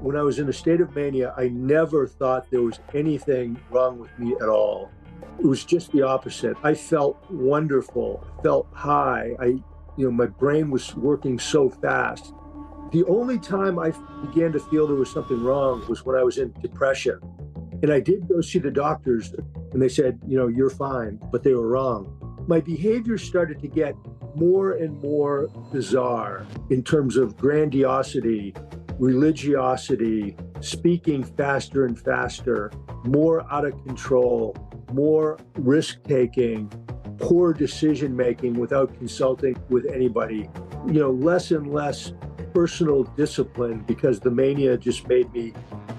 When I was in a state of mania, I never thought there was anything wrong with me at all. It was just the opposite. I felt wonderful. I felt high. My brain was working so fast. The only time I began to feel there was something wrong was when I was in depression. And I did go see the doctors, and they said, you're fine, but they were wrong. My behavior started to get more and more bizarre in terms of grandiosity, religiosity, speaking faster and faster, more out of control, more risk-taking, poor decision-making without consulting with anybody, less and less personal discipline because the mania just made me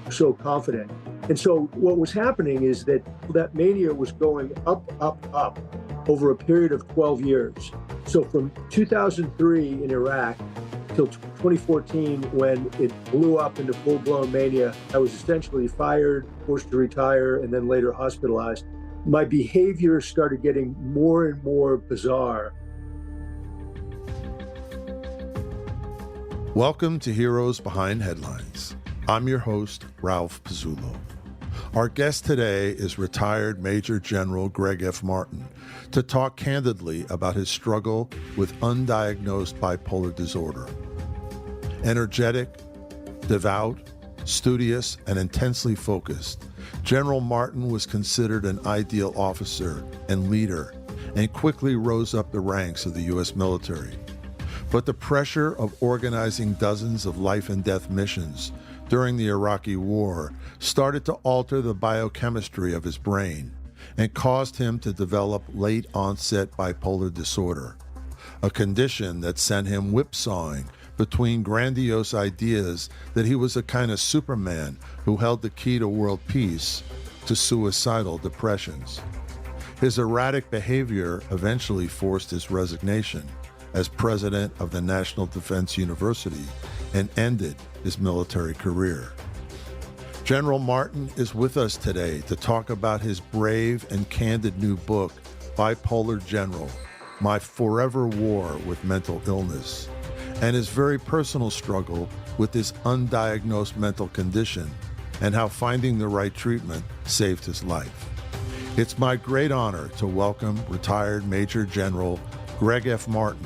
so confident. And so what was happening is that mania was going up, up, up over a period of 12 years. So from 2003 in Iraq till 2014, when it blew up into full-blown mania, I was essentially fired, forced to retire, and then later hospitalized. My behavior started getting more and more bizarre. Welcome to Heroes Behind Headlines. I'm your host, Ralph Pizzulo. Our guest today is retired Major General Gregg F. Martin to talk candidly about his struggle with undiagnosed bipolar disorder. Energetic, devout, studious, and intensely focused, General Martin was considered an ideal officer and leader and quickly rose up the ranks of the U.S. military. But the pressure of organizing dozens of life and death missions during the Iraqi war started to alter the biochemistry of his brain and caused him to develop late-onset bipolar disorder, a condition that sent him whipsawing between grandiose ideas that he was a kind of Superman who held the key to world peace to suicidal depressions. His erratic behavior eventually forced his resignation as president of the National Defense University and ended his military career. General Martin is with us today to talk about his brave and candid new book, Bipolar General, My Forever War with Mental Illness, and his very personal struggle with this undiagnosed mental condition and how finding the right treatment saved his life. It's my great honor to welcome retired Major General Gregg F. Martin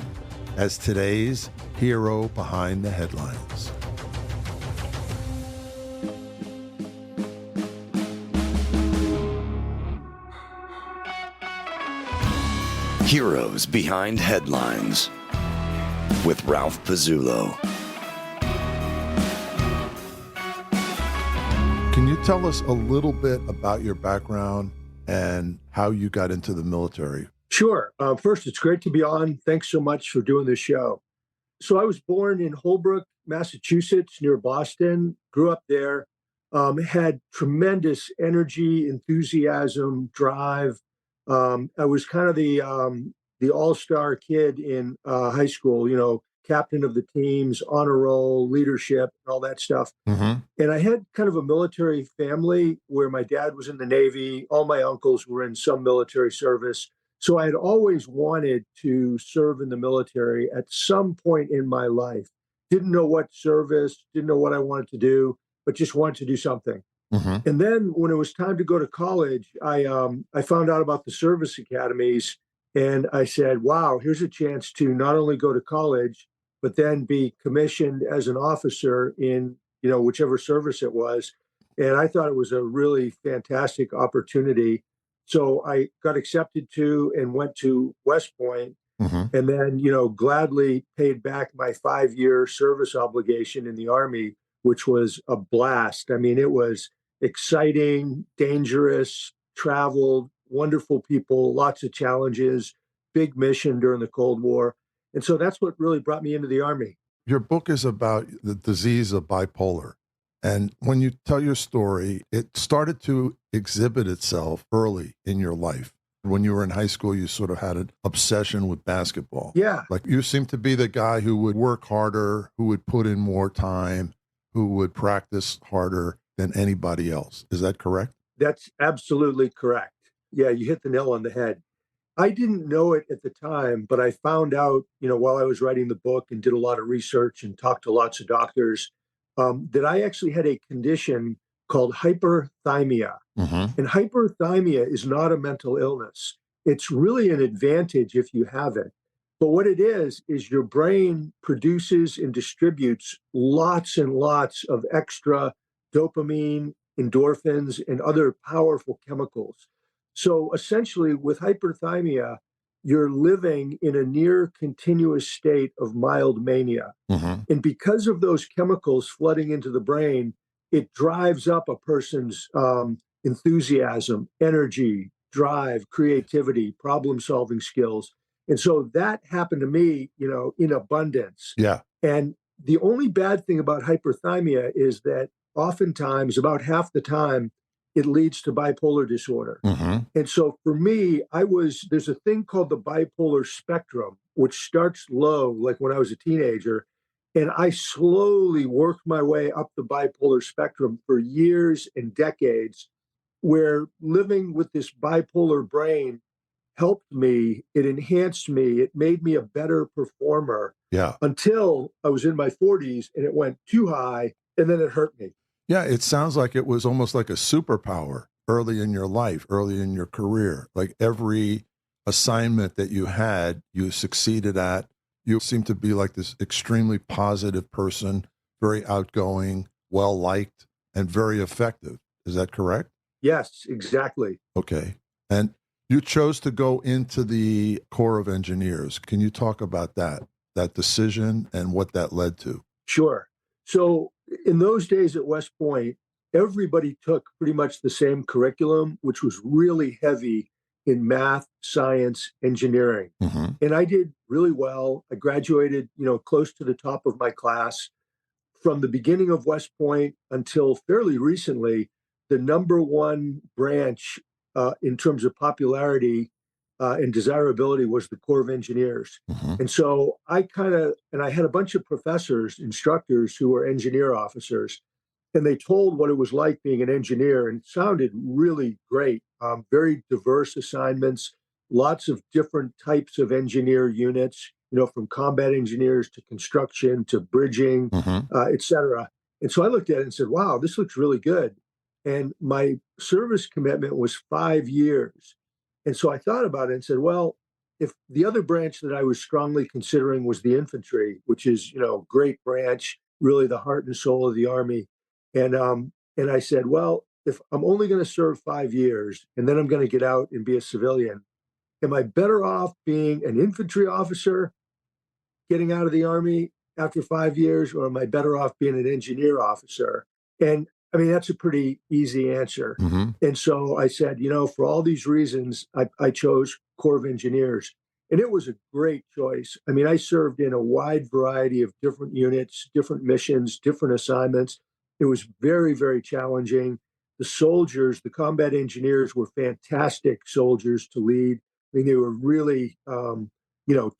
as today's hero behind the headlines. Heroes Behind Headlines with Ralph Pizzulo. Can you tell us a little bit about your background and how you got into the military? Sure. First, it's great to be on. Thanks so much for doing this show. So I was born in Holbrook, Massachusetts, near Boston, grew up there, had tremendous energy, enthusiasm, drive. I was kind of the all-star kid in high school, captain of the teams, honor roll, leadership, all that stuff. Mm-hmm. And I had kind of a military family where my dad was in the Navy. All my uncles were in some military service. So I had always wanted to serve in the military at some point in my life. Didn't know what service, didn't know what I wanted to do, but just wanted to do something. Mm-hmm. And then when it was time to go to college, I found out about the service academies, and I said, wow, here's a chance to not only go to college, but then be commissioned as an officer in, whichever service it was. And I thought it was a really fantastic opportunity. So I got accepted to and went to West Point, Mm-hmm. and then, gladly paid back my 5-year service obligation in the Army, which was a blast. I mean, it was exciting, dangerous, traveled, wonderful people, lots of challenges, big mission during the Cold War. And so that's what really brought me into the Army. Your book is about the disease of bipolar. And when you tell your story, it started to exhibit itself early in your life. When you were in high school, you sort of had an obsession with basketball. Yeah. Like you seemed to be the guy who would work harder, who would put in more time, who would practice harder than anybody else. Is that correct? That's absolutely correct. Yeah, you hit the nail on the head. I didn't know it at the time, but I found out, while I was writing the book and did a lot of research and talked to lots of doctors, that I actually had a condition called hyperthymia. Mm-hmm. And hyperthymia is not a mental illness. It's really an advantage if you have it. But what it is your brain produces and distributes lots and lots of extra dopamine, endorphins, and other powerful chemicals. So essentially, with hyperthymia, you're living in a near continuous state of mild mania. Mm-hmm. And because of those chemicals flooding into the brain, it drives up a person's enthusiasm, energy, drive, creativity, problem solving skills. And so that happened to me, in abundance. Yeah. And the only bad thing about hyperthymia is that oftentimes, about half the time, it leads to bipolar disorder. Mm-hmm. And so for me, there's a thing called the bipolar spectrum, which starts low, like when I was a teenager. And I slowly worked my way up the bipolar spectrum for years and decades, where living with this bipolar brain helped me, it enhanced me, it made me a better performer Yeah. until I was in my 40s and it went too high and then it hurt me. Yeah. It sounds like it was almost like a superpower early in your life, early in your career. Like every assignment that you had, you succeeded at. You seem to be like this extremely positive person, very outgoing, well liked, and very effective. Is that correct? Yes, exactly. Okay. And you chose to go into the Corps of Engineers. Can you talk about that decision and what that led to? Sure. So in those days at West Point, everybody took pretty much the same curriculum, which was really heavy in math, science, engineering. Mm-hmm. And I did really well. I graduated, close to the top of my class. From the beginning of West Point until fairly recently, the number one branch in terms of popularity and desirability was the Corps of Engineers. Mm-hmm. And so I had a bunch of professors, instructors who were engineer officers, and they told what it was like being an engineer, and it sounded really great. Very diverse assignments, lots of different types of engineer units, from combat engineers to construction to bridging, Mm-hmm. et cetera. And so I looked at it and said, wow, this looks really good. And my service commitment was 5 years. And so I thought about it and said, well, if the other branch that I was strongly considering was the infantry, which is, great branch, really the heart and soul of the Army. And I said, well, if I'm only going to serve 5 years and then I'm going to get out and be a civilian, am I better off being an infantry officer getting out of the Army after 5 years, or am I better off being an engineer officer? And I mean, that's a pretty easy answer. Mm-hmm. And so I said, for all these reasons, I chose Corps of Engineers. And it was a great choice. I mean, I served in a wide variety of different units, different missions, different assignments. It was very, very challenging. The soldiers, the combat engineers were fantastic soldiers to lead. I mean, they were really,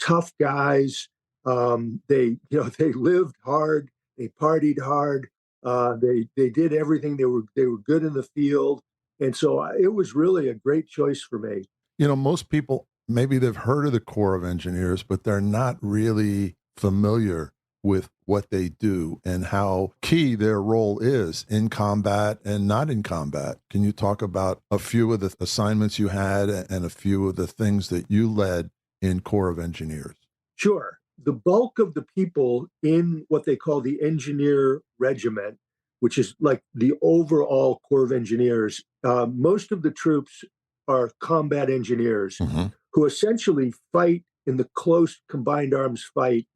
tough guys. They lived hard. They partied hard. They did everything. They were good in the field, and so it was really a great choice for me. Most people, maybe they've heard of the Corps of Engineers, but they're not really familiar with what they do and how key their role is in combat and not in combat. Can you talk about a few of the assignments you had and a few of the things that you led in Corps of Engineers? Sure. The bulk of the people in what they call the Engineer Regiment, which is like the overall Corps of Engineers, most of the troops are combat engineers Mm-hmm. who essentially fight in the close combined arms fight,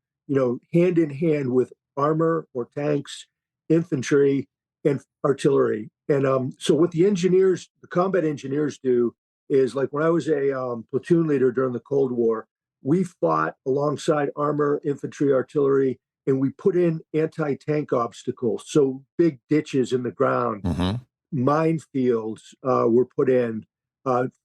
hand in hand with armor or tanks, infantry, and artillery. And so what the combat engineers do is, like when I was a platoon leader during the Cold War, we fought alongside armor, infantry, artillery, and we put in anti-tank obstacles. So big ditches in the ground, Mm-hmm. minefields were put in,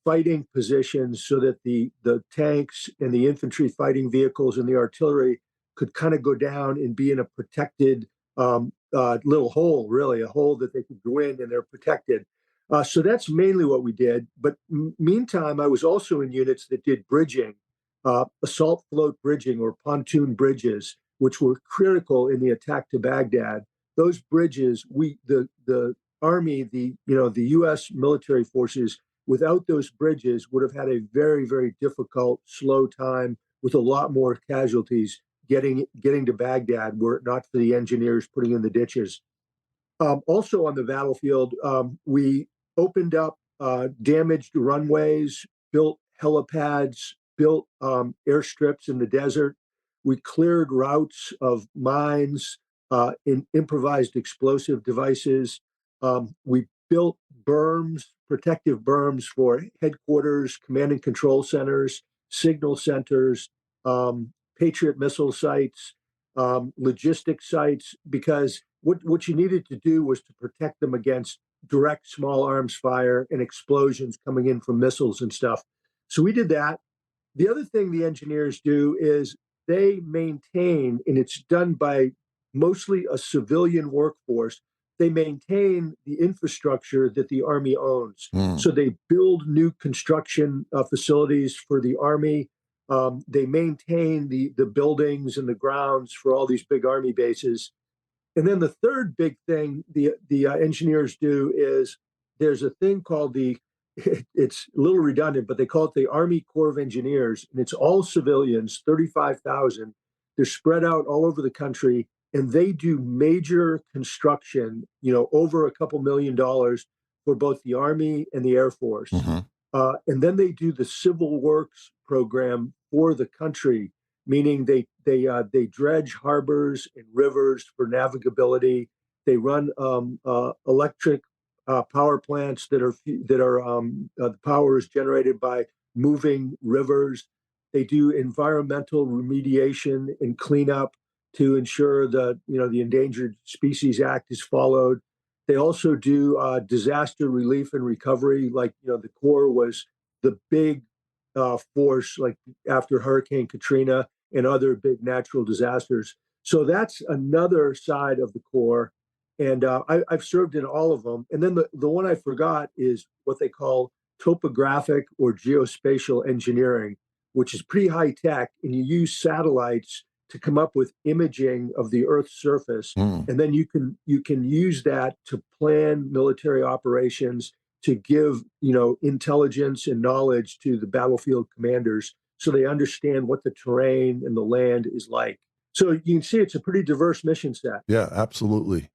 fighting positions so that the tanks and the infantry fighting vehicles and the artillery could kind of go down and be in a protected little hole, really, a hole that they could go in and they're protected. So that's mainly what we did. But meantime, I was also in units that did bridging, assault float bridging or pontoon bridges, which were critical in the attack to Baghdad. those bridges, the Army, the U.S. military forces, without those bridges, would have had a very, very difficult, slow time with a lot more casualties getting to Baghdad, were it not for the engineers putting in the ditches. Also on the battlefield, we opened up damaged runways, built helipads, built airstrips in the desert. We cleared routes of mines, improvised explosive devices. We built berms, protective berms for headquarters, command and control centers, signal centers, Patriot missile sites, logistics sites, because what you needed to do was to protect them against direct small arms fire and explosions coming in from missiles and stuff. So we did that. The other thing the engineers do is they maintain, and it's done by mostly a civilian workforce, they maintain the infrastructure that the Army owns. So they build new construction facilities for the Army. They maintain the buildings and the grounds for all these big Army bases. And then the third big thing the engineers do is there's a thing called it's a little redundant, but they call it the Army Corps of Engineers, and it's all civilians, 35,000. They're spread out all over the country, and they do major construction, over a couple $1 million for both the Army and the Air Force. And then they do the civil works program for the country, meaning they dredge harbors and rivers for navigability. They run electric power plants that are the power is generated by moving rivers. They do environmental remediation and cleanup to ensure that the Endangered Species Act is followed. They also do disaster relief and recovery, like the Corps was the big force, like after Hurricane Katrina and other big natural disasters. So that's another side of the Corps. And I've served in all of them. And then the one I forgot is what they call topographic or geospatial engineering, which is pretty high tech. And you use satellites to come up with imaging of the Earth's surface. And then you can use that to plan military operations, to give intelligence and knowledge to the battlefield commanders so they understand what the terrain and the land is like. So you can see it's a pretty diverse mission set. Yeah, absolutely.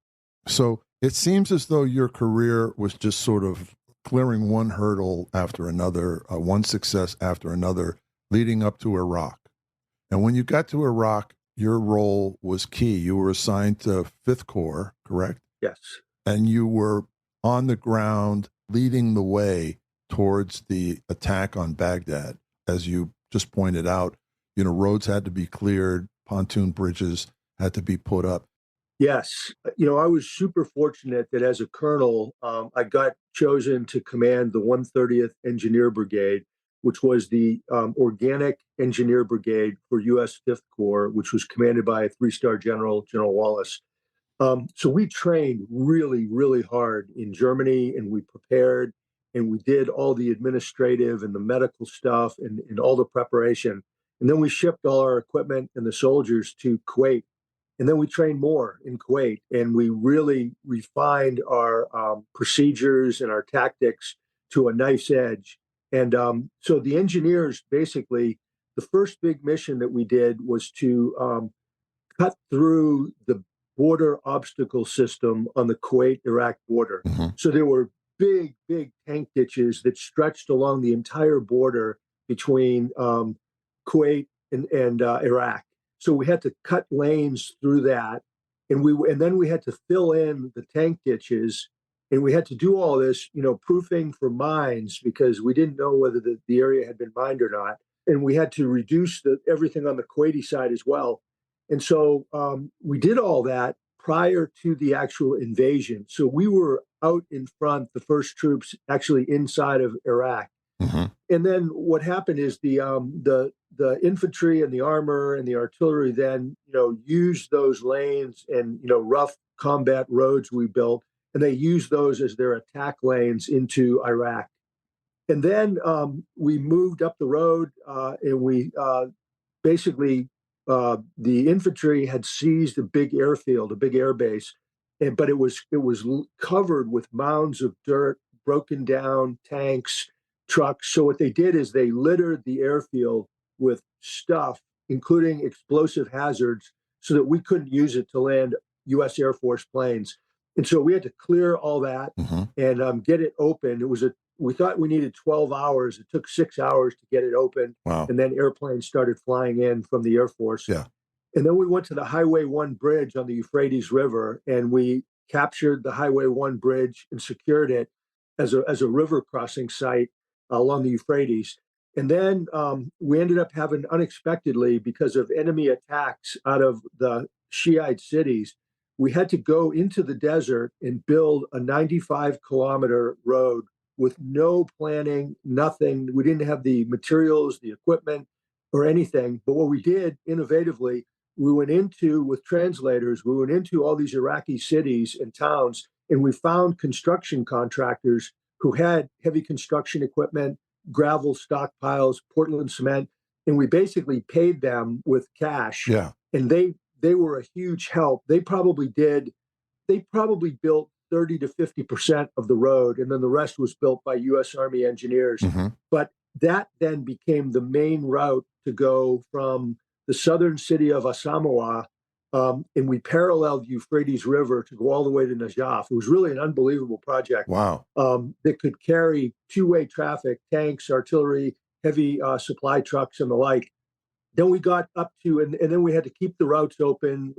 So it seems as though your career was just sort of clearing one hurdle after another, one success after another, leading up to Iraq. And when you got to Iraq, your role was key. You were assigned to 5th Corps, correct? Yes. And you were on the ground leading the way towards the attack on Baghdad. As you just pointed out, roads had to be cleared, pontoon bridges had to be put up. Yes. I was super fortunate that as a colonel, I got chosen to command the 130th Engineer Brigade, which was the organic engineer brigade for U.S. 5th Corps, which was commanded by a 3-star general, General Wallace. So we trained really, really hard in Germany, and we prepared, and we did all the administrative and the medical stuff and all the preparation. And then we shipped all our equipment and the soldiers to Kuwait. And then we trained more in Kuwait, and we really refined our procedures and our tactics to a knife's edge. And so the engineers, basically, the first big mission that we did was to cut through the border obstacle system on the Kuwait-Iraq border. So there were big, big tank ditches that stretched along the entire border between Kuwait and Iraq. So we had to cut lanes through that, and then we had to fill in the tank ditches, and we had to do all this, proofing for mines, because we didn't know whether the area had been mined or not, and we had to reduce everything on the Kuwaiti side as well. And so we did all that prior to the actual invasion. So we were out in front, the first troops actually inside of Iraq. And then what happened is the infantry and the armor and the artillery then, used those lanes and, rough combat roads we built, and they used those as their attack lanes into Iraq. And then we moved up the road, and we basically, the infantry had seized a big airfield, a big air base, but it was covered with mounds of dirt, broken down tanks, trucks. So what they did is they littered the airfield with stuff, including explosive hazards, so that we couldn't use it to land U.S. Air Force planes. And so we had to clear all that and get it open. We thought we needed 12 hours. It took 6 hours to get it open. Wow. And then airplanes started flying in from the Air Force. Yeah. And then we went to the Highway 1 bridge on the Euphrates River, and we captured the Highway 1 bridge and secured it as a river crossing site along the Euphrates. And then we ended up having, unexpectedly, because of enemy attacks out of the Shiite cities, we had to go into the desert and build a 95-kilometer road with no planning, nothing. We didn't have the materials, the equipment, or anything. But what we did innovatively, with translators, we went into all these Iraqi cities and towns, and we found construction contractors who had heavy construction equipment, gravel stockpiles, Portland cement, and we basically paid them with cash. Yeah. And they were a huge help. They probably built 30 to 50% of the road, and then the rest was built by U.S. Army engineers. But that then became the main route to go from the southern city of Asamawa, and we paralleled Euphrates River to go all the way to Najaf. It was really an unbelievable project. Wow. That could carry two-way traffic, tanks, artillery, heavy supply trucks, and the like. Then we got up to, and then we had to keep the routes open,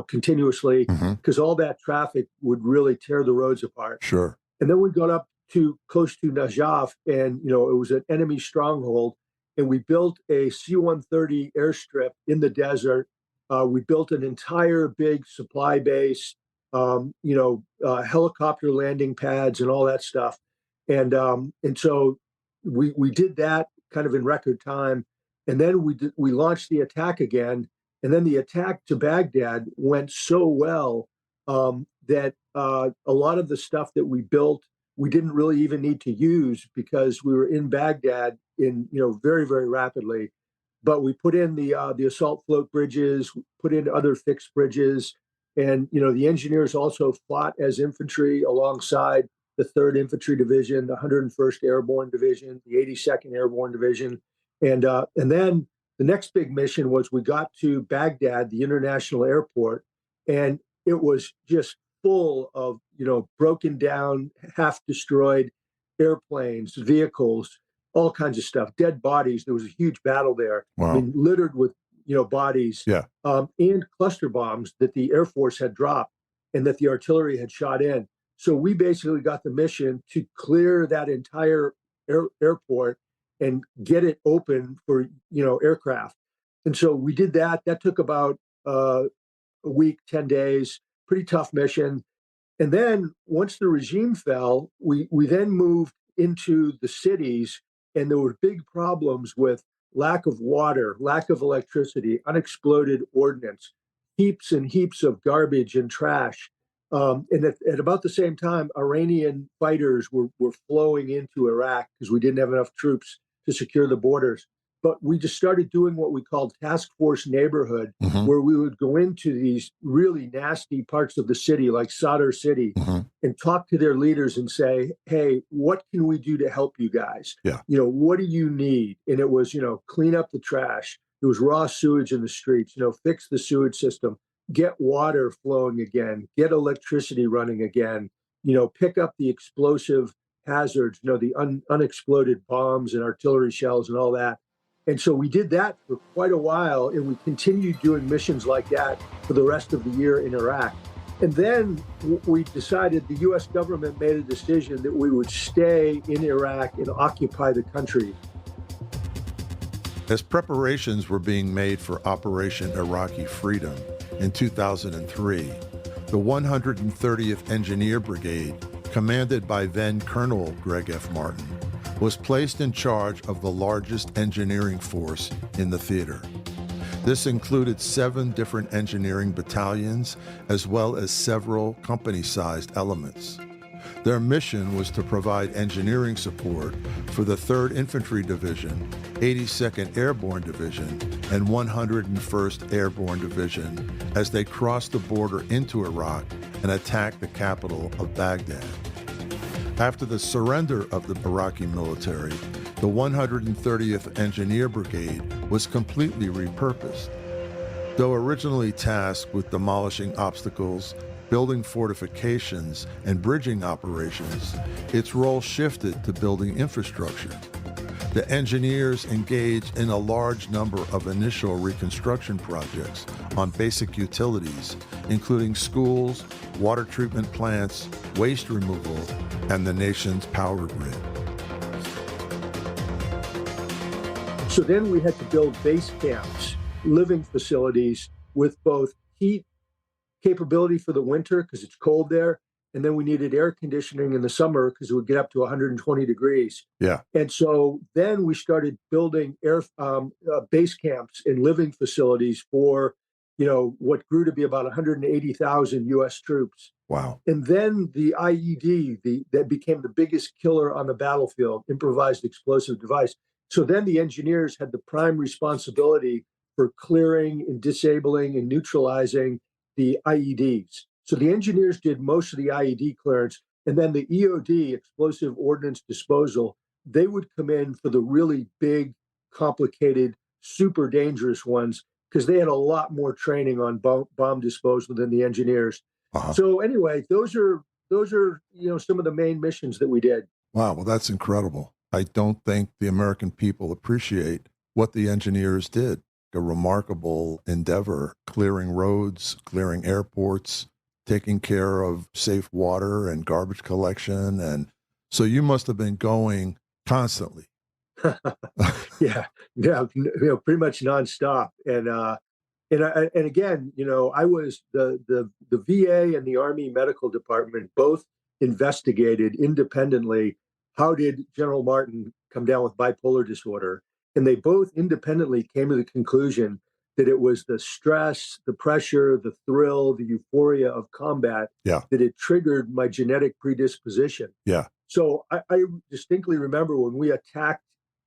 continuously, because all that traffic would really tear the roads apart. Sure. And then we got up to close to Najaf, and it was an enemy stronghold, and we built a C-130 airstrip in the desert. We built an entire big supply base, helicopter landing pads, and all that stuff, and so we did that kind of in record time. And then we launched the attack again. And then the attack to Baghdad went so well that a lot of the stuff that we built, we didn't really even need to use because we were in Baghdad very, very rapidly. But we put in the assault float bridges, put in other fixed bridges. And, the engineers also fought as infantry alongside the 3rd Infantry Division, the 101st Airborne Division, the 82nd Airborne Division. And then the next big mission was we got to Baghdad, the international airport, and it was just full of, broken down, half destroyed airplanes, vehicles, all kinds of stuff, dead bodies. There was a huge battle there. Wow. I mean, littered with, bodies, and cluster bombs that the Air Force had dropped and that the artillery had shot in. So we basically got the mission to clear that entire airport and get it open for, aircraft. And so we did that. That took about a week, 10 days, pretty tough mission. And then once the regime fell, we then moved into the cities, and there were big problems with lack of water, lack of electricity, unexploded ordnance, heaps and heaps of garbage and trash. And at about the same time, Iranian fighters were flowing into Iraq because we didn't have enough troops to secure the borders. But we just started doing what we called task force neighborhood, where we would go into these really nasty parts of the city, like Sadr City, and talk to their leaders and say, hey, what can we do to help you guys? Yeah. What do you need? And it was, clean up the trash. There was raw sewage in the streets, fix the sewage system, get water flowing again, get electricity running again, pick up the explosive hazards, the unexploded bombs and artillery shells and all that. And so we did that for quite a while, and we continued doing missions like that for the rest of the year in Iraq. And then we decided, the U.S. government made a decision that we would stay in Iraq and occupy the country. As preparations were being made for Operation Iraqi Freedom in 2003, the 130th Engineer Brigade, commanded by then Colonel Gregg F. Martin, was placed in charge of the largest engineering force in the theater. This included 7 different engineering battalions, as well as several company-sized elements. Their mission was to provide engineering support for the 3rd Infantry Division, 82nd Airborne Division, and 101st Airborne Division as they crossed the border into Iraq and attacked the capital of Baghdad. After the surrender of the Iraqi military, the 130th Engineer Brigade was completely repurposed. Though originally tasked with demolishing obstacles, building fortifications, and bridging operations, its role shifted to building infrastructure. The engineers engaged in a large number of initial reconstruction projects on basic utilities, including schools, water treatment plants, waste removal, and the nation's power grid. So then we had to build base camps, living facilities with both heat capability for the winter because it's cold there, and then we needed air conditioning in the summer because it would get up to 120 degrees. Yeah. And so then we started building base camps and living facilities for, what grew to be about 180,000 U.S. troops. Wow. And then the IED, that became the biggest killer on the battlefield, improvised explosive device. So then the engineers had the prime responsibility for clearing and disabling and neutralizing the IEDs. So the engineers did most of the IED clearance, and then the EOD, explosive ordnance disposal, they would come in for the really big, complicated, super dangerous ones because they had a lot more training on bomb disposal than the engineers. Uh-huh. So anyway, those are some of the main missions that we did. Wow, well, that's incredible. I don't think the American people appreciate what the engineers did. A remarkable endeavor, clearing roads, clearing airports, taking care of safe water and garbage collection. And so you must have been going constantly. Yeah, pretty much nonstop. And again, I was the VA and the Army Medical Department both investigated independently how did General Martin come down with bipolar disorder. And they both independently came to the conclusion that it was the stress, the pressure, the thrill, the euphoria of combat that it triggered my genetic predisposition. Yeah. So I distinctly remember when we attacked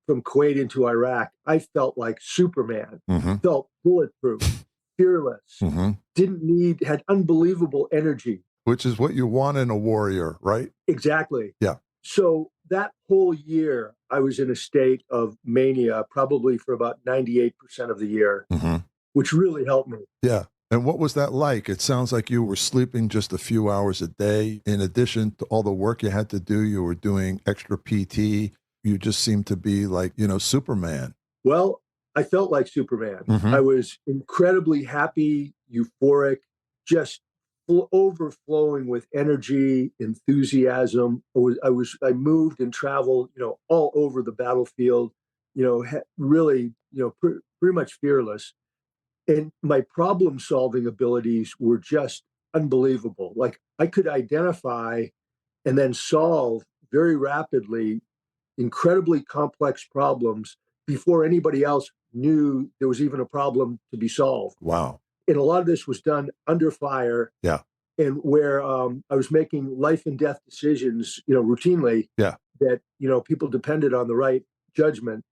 from Kuwait into Iraq, I felt like Superman, felt bulletproof, fearless, had unbelievable energy. Which is what you want in a warrior, right? Exactly. Yeah. So that whole year, I was in a state of mania, probably for about 98% of the year, which really helped me. Yeah. And what was that like? It sounds like you were sleeping just a few hours a day. In addition to all the work you had to do, you were doing extra PT. You just seemed to be like, Superman. Well, I felt like Superman. I was incredibly happy, euphoric, just overflowing with energy, enthusiasm. I moved and traveled, all over the battlefield, really, pretty much fearless. And my problem-solving abilities were just unbelievable. Like I could identify and then solve very rapidly incredibly complex problems before anybody else knew there was even a problem to be solved. Wow. And a lot of this was done under fire. Yeah. And where I was making life and death decisions, routinely. Yeah. That, people depended on the right judgment.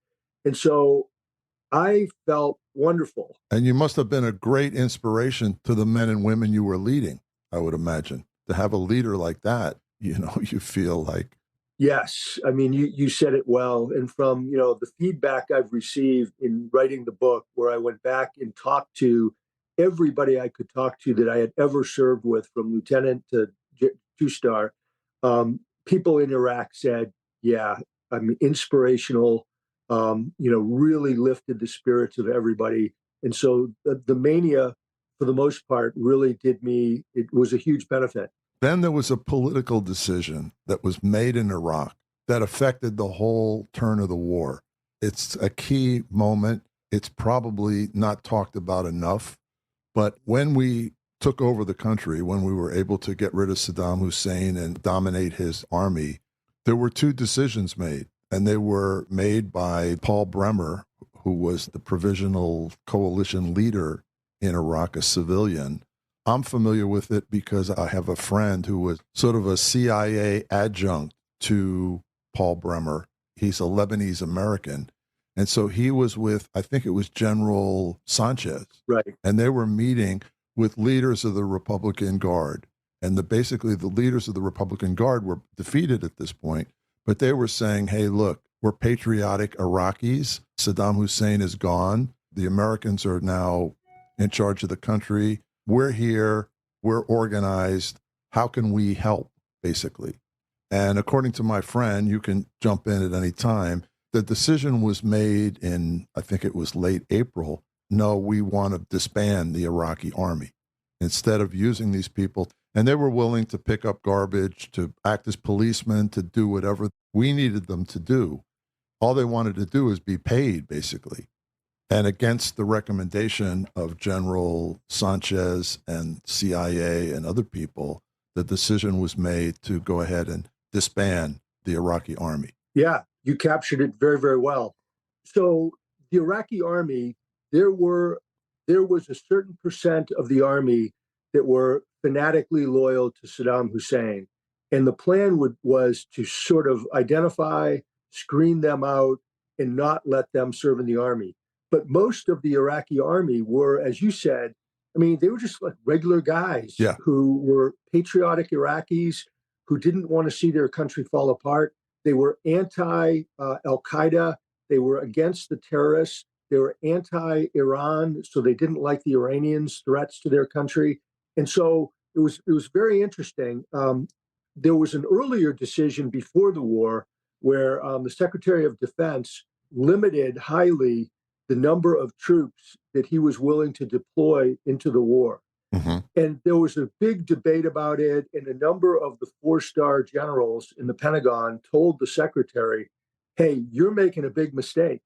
And so I felt wonderful. And you must have been a great inspiration to the men and women you were leading, I would imagine. To have a leader like that, you feel like. Yes. I mean, you said it well. And from, the feedback I've received in writing the book, where I went back and talked to everybody I could talk to that I had ever served with, from lieutenant to two-star, people in Iraq said, yeah, I'm inspirational, really lifted the spirits of everybody. And so the mania, for the most part, really it was a huge benefit. Then there was a political decision that was made in Iraq that affected the whole turn of the war. It's a key moment. It's probably not talked about enough. But when we took over the country, when we were able to get rid of Saddam Hussein and dominate his army, there were two decisions made. And they were made by Paul Bremer, who was the provisional coalition leader in Iraq, a civilian, I'm familiar with it because I have a friend who was sort of a CIA adjunct to Paul Bremer. He's a Lebanese American. And so he was with, I think it was General Sanchez. Right. And they were meeting with leaders of the Republican Guard. And basically the leaders of the Republican Guard were defeated at this point, but they were saying, hey, look, we're patriotic Iraqis. Saddam Hussein is gone. The Americans are now in charge of the country. We're here. We're organized. How can we help, basically? And according to my friend, you can jump in at any time, the decision was made in, I think it was late April. No, we want to disband the Iraqi army instead of using these people. And they were willing to pick up garbage, to act as policemen, to do whatever we needed them to do. All they wanted to do is be paid, basically. And against the recommendation of General Sanchez and CIA and other people, the decision was made to go ahead and disband the Iraqi army. Yeah, you captured it very, very well. So the Iraqi army, there was a certain percent of the army that were fanatically loyal to Saddam Hussein. And the plan was to sort of identify, screen them out, and not let them serve in the army. But most of the Iraqi army were, as you said, I mean, they were just like regular guys who were patriotic Iraqis who didn't want to see their country fall apart. They were anti-Al-Qaeda. They were against the terrorists. They were anti-Iran, so they didn't like the Iranians' threats to their country. And so it was very interesting. There was an earlier decision before the war where the Secretary of Defense limited highly the number of troops that he was willing to deploy into the war. Mm-hmm. And there was a big debate about it, and a number of the four-star generals in the Pentagon told the secretary, hey, you're making a big mistake.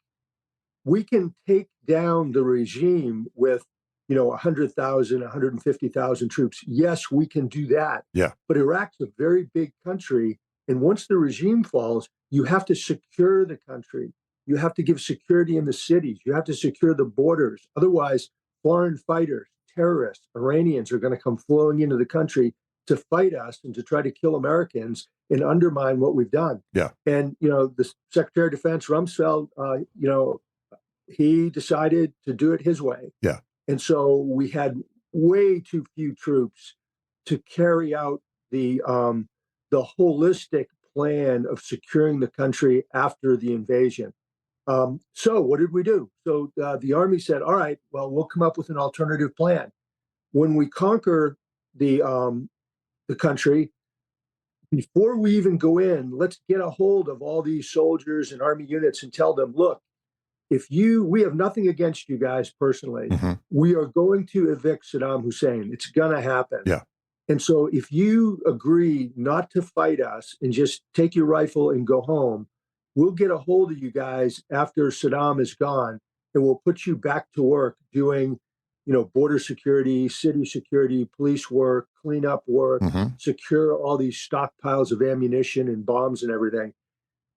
We can take down the regime with 100,000, 150,000 troops. Yes, we can do that. Yeah. But Iraq's a very big country. And once the regime falls, you have to secure the country. You have to give security in the cities. You have to secure the borders. Otherwise, foreign fighters, terrorists, Iranians are going to come flowing into the country to fight us and to try to kill Americans and undermine what we've done. Yeah. And, the Secretary of Defense, Rumsfeld, he decided to do it his way. Yeah. And so we had way too few troops to carry out the holistic plan of securing the country after the invasion. So what did we do? So the Army said, all right, well, we'll come up with an alternative plan. When we conquer the country, before we even go in, let's get a hold of all these soldiers and Army units and tell them, look, we have nothing against you guys personally. Mm-hmm. We are going to evict Saddam Hussein. It's going to happen. Yeah. And so if you agree not to fight us and just take your rifle and go home, we'll get a hold of you guys after Saddam is gone, and we'll put you back to work doing, border security, city security, police work, cleanup work, mm-hmm. secure all these stockpiles of ammunition and bombs and everything.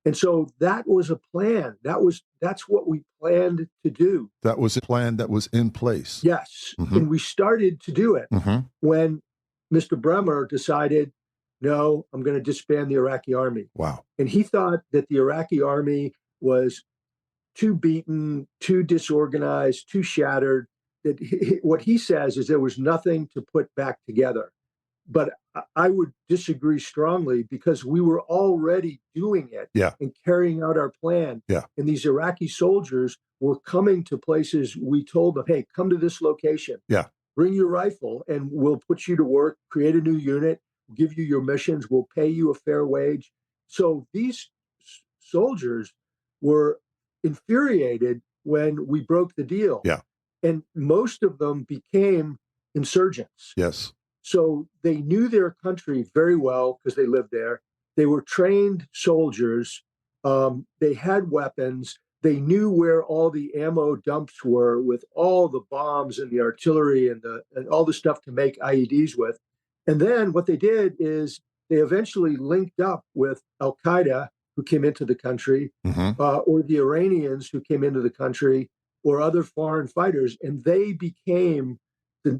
And so that was a plan. That's what we planned to do. That was a plan that was in place. Yes. Mm-hmm. And we started to do it mm-hmm. when Mr. Bremer decided, no, I'm going to disband the Iraqi army. Wow. And he thought that the Iraqi army was too beaten, too disorganized, too shattered, that what he says is there was nothing to put back together. But I would disagree strongly because we were already doing it and carrying out our plan. Yeah. And these Iraqi soldiers were coming to places we told them, hey, come to this location. Yeah. Bring your rifle and we'll put you to work, create a new unit, give you your missions, we'll pay you a fair wage. So these soldiers were infuriated when we broke the deal. Yeah. And most of them became insurgents. Yes. So they knew their country very well because they lived there. They were trained soldiers. They had weapons. They knew where all the ammo dumps were with all the bombs and the artillery and all the stuff to make IEDs with. And then what they did is they eventually linked up with Al-Qaeda, who came into the country, mm-hmm. Or the Iranians who came into the country, or other foreign fighters, and they became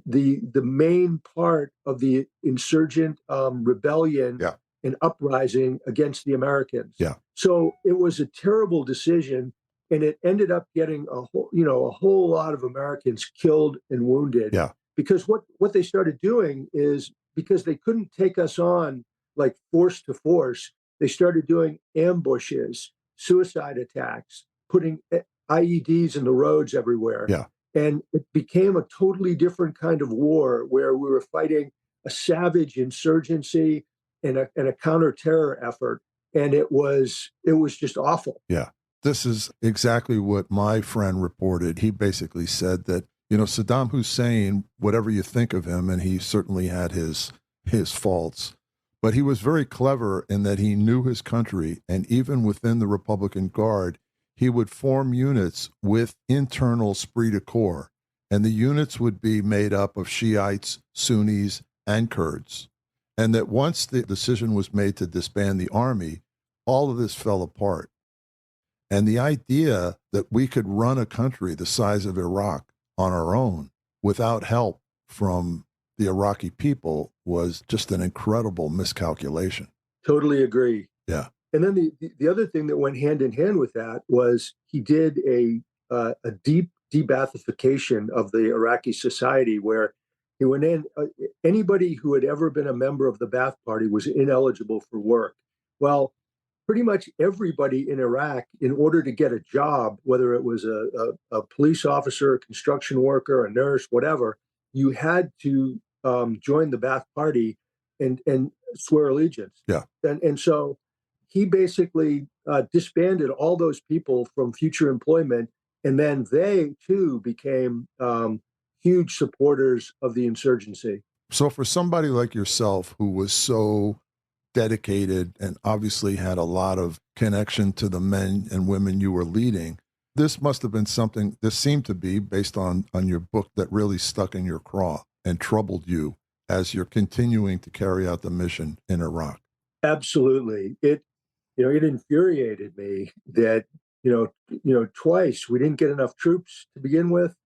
the main part of the insurgent rebellion Yeah. and uprising against the Americans. Yeah. So it was a terrible decision, and it ended up getting a whole lot of Americans killed and wounded. Yeah. Because what they started doing is, because they couldn't take us on like force to force, they started doing ambushes, suicide attacks, putting IEDs in the roads everywhere. Yeah. And it became a totally different kind of war where we were fighting a savage insurgency and a counter-terror effort. And it was just awful. Yeah. This is exactly what my friend reported. He basically said that, Saddam Hussein, whatever you think of him, and he certainly had his faults, but he was very clever in that he knew his country. And even within the Republican Guard, he would form units with internal esprit de corps, and the units would be made up of Shiites, Sunnis, and Kurds. And that once the decision was made to disband the army, all of this fell apart. And the idea that we could run a country the size of Iraq on our own without help from the Iraqi people was just an incredible miscalculation. Totally agree. Yeah. And then the other thing that went hand in hand with that was he did a deep de-Baathification of the Iraqi society, where he went in. Anybody who had ever been a member of the Ba'ath Party was ineligible for work. Well, pretty much everybody in Iraq, in order to get a job, whether it was a police officer, a construction worker, a nurse, whatever, you had to join the Ba'ath Party and swear allegiance. Yeah. And so he basically disbanded all those people from future employment, and then they too became huge supporters of the insurgency. So for somebody like yourself, who was so dedicated and obviously had a lot of connection to the men and women you were leading, this must have been something, this seemed to be, based on your book, that really stuck in your craw and troubled you as you're continuing to carry out the mission in Iraq. Absolutely. It infuriated me that, twice we didn't get enough troops to begin with.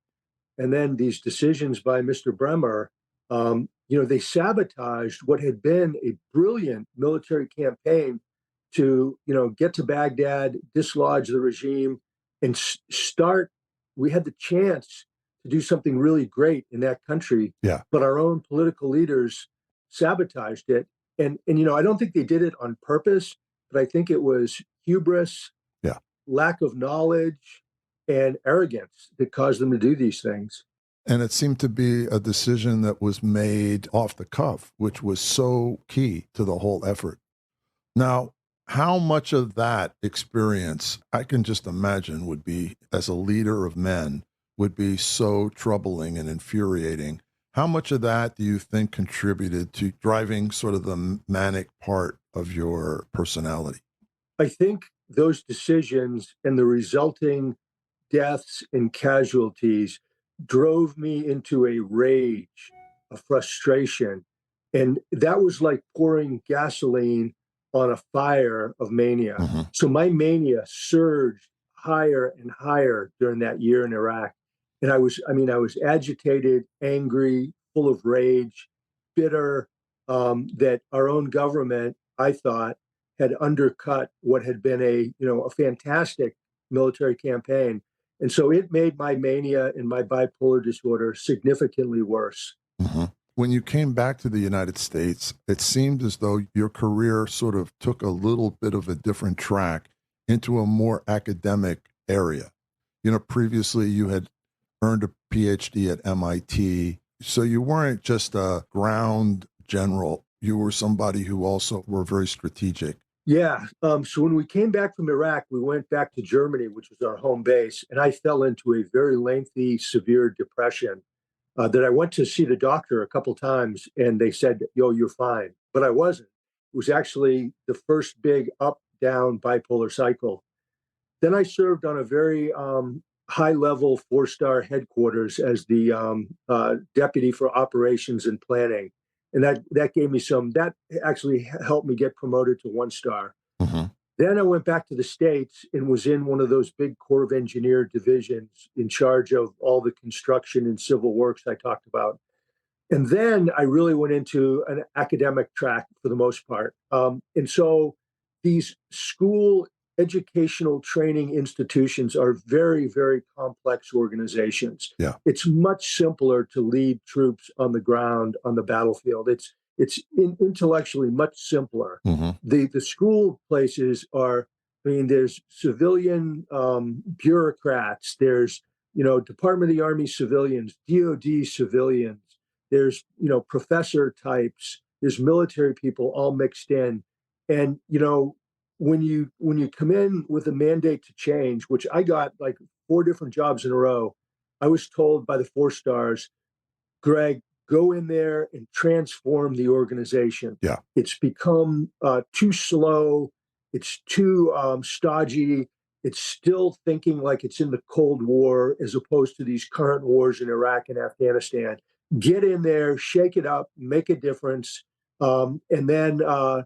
And then these decisions by Mr. Bremer, they sabotaged what had been a brilliant military campaign to, get to Baghdad, dislodge the regime, and start. We had the chance to do something really great in that country. Yeah. But our own political leaders sabotaged it. And I don't think they did it on purpose, but I think it was hubris, lack of knowledge, and arrogance that caused them to do these things. And it seemed to be a decision that was made off the cuff, which was so key to the whole effort. Now, how much of that experience, I can just imagine, would be, as a leader of men, would be so troubling and infuriating? How much of that do you think contributed to driving sort of the manic part of your personality? I think those decisions and the resulting deaths and casualties drove me into a rage, a frustration. And that was like pouring gasoline on a fire of mania. Mm-hmm. So my mania surged higher and higher during that year in Iraq. And I was agitated, angry, full of rage, bitter, that our own government, I thought, had undercut what had been a fantastic military campaign. And so it made my mania and my bipolar disorder significantly worse. Mm-hmm. When you came back to the United States, it seemed as though your career sort of took a little bit of a different track into a more academic area. Previously you had earned a PhD at MIT, so you weren't just a ground general. You were somebody who also were very strategic. Yeah. So when we came back from Iraq, we went back to Germany, which was our home base, and I fell into a very lengthy, severe depression that I went to see the doctor a couple times, and they said, "Yo, you're fine." But I wasn't. It was actually the first big up-down bipolar cycle. Then I served on a very high-level 4-star headquarters as the deputy for operations and planning. And that gave me that actually helped me get promoted to 1-star. Mm-hmm. Then I went back to the States and was in one of those big Corps of Engineer divisions in charge of all the construction and civil works I talked about. And then I really went into an academic track for the most part. And so these school educational training institutions are very, very complex organizations. Yeah. It's much simpler to lead troops on the ground, on the battlefield. It's intellectually much simpler. Mm-hmm. The school places are, I mean, there's civilian bureaucrats, there's, Department of the Army civilians, DOD civilians, there's, professor types, there's military people all mixed in. And, when you come in with a mandate to change, which I got like 4 different jobs in a row, I was told by the 4-stars, Greg, go in there and transform the organization. Yeah. It's become too slow. It's too stodgy. It's still thinking like it's in the Cold War as opposed to these current wars in Iraq and Afghanistan. Get in there, shake it up, make a difference. And then, I'm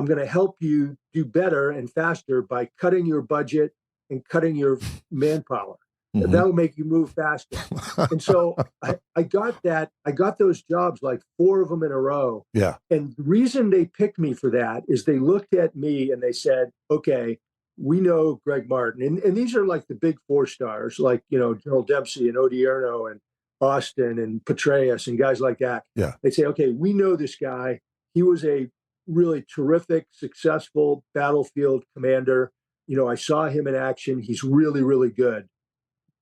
going to help you do better and faster by cutting your budget and cutting your manpower. Mm-hmm. That'll make you move faster. And so I got that. I got those jobs, like 4 of them in a row. Yeah. And the reason they picked me for that is they looked at me and they said, okay, we know Greg Martin. And these are like the big 4-stars, like, General Dempsey and Odierno and Austin and Petraeus and guys like that. Yeah. They say, okay, we know this guy. He was a really terrific, successful battlefield commander. I saw him in action. He's really, really good.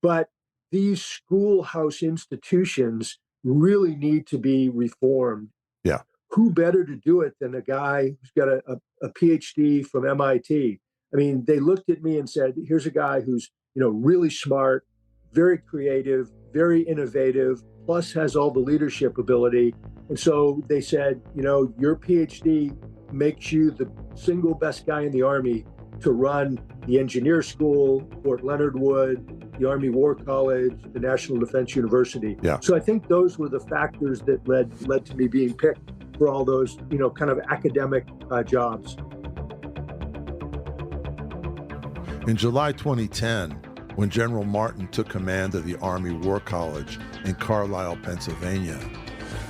But these schoolhouse institutions really need to be reformed. Yeah. Who better to do it than a guy who's got a PhD from MIT? I mean, they looked at me and said, here's a guy who's, really smart, very creative, very innovative, plus has all the leadership ability. And so they said, your PhD makes you the single best guy in the Army to run the engineer school, Fort Leonard Wood, the Army War College, the National Defense University. Yeah. So I think those were the factors that led to me being picked for all those, kind of academic jobs. In July 2010, when General Martin took command of the Army War College in Carlisle, Pennsylvania,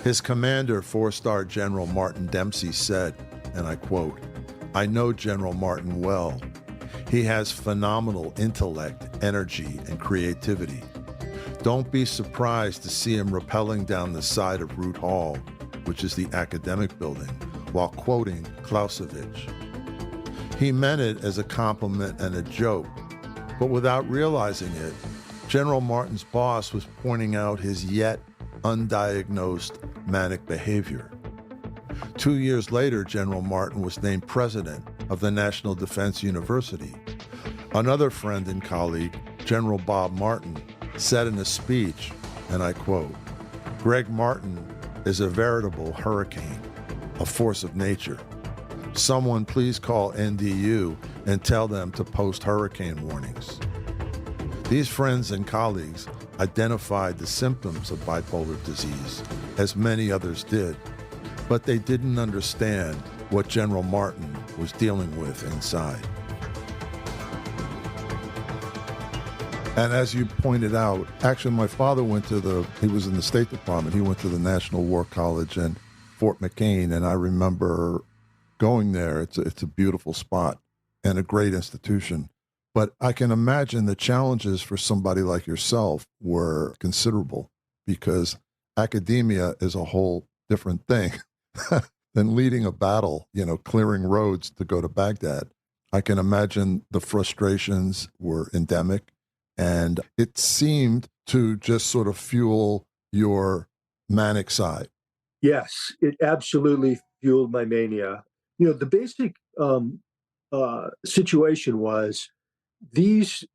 his commander, 4-star General Martin Dempsey, said, and I quote, "I know General Martin well. He has phenomenal intellect, energy, and creativity. Don't be surprised to see him rappelling down the side of Root Hall, which is the academic building, while quoting Clausewitz." He meant it as a compliment and a joke, but without realizing it, General Martin's boss was pointing out his yet undiagnosed manic behavior. 2 years later, General Martin was named president of the National Defense University. Another friend and colleague, General Bob Martin, said in a speech, and I quote, "Greg Martin is a veritable hurricane, a force of nature. Someone please call NDU and tell them to post hurricane warnings." These friends and colleagues identified the symptoms of bipolar disease, as many others did, but they didn't understand what General Martin was dealing with inside. And as you pointed out, actually my father he was in the State Department, he went to the National War College in Fort McCain, and I remember going there. It's a beautiful spot and a great institution. But I can imagine the challenges for somebody like yourself were considerable, because academia is a whole different thing than leading a battle, clearing roads to go to Baghdad. I can imagine the frustrations were endemic, and it seemed to just sort of fuel your manic side. Yes, it absolutely fueled my mania. The basic situation was these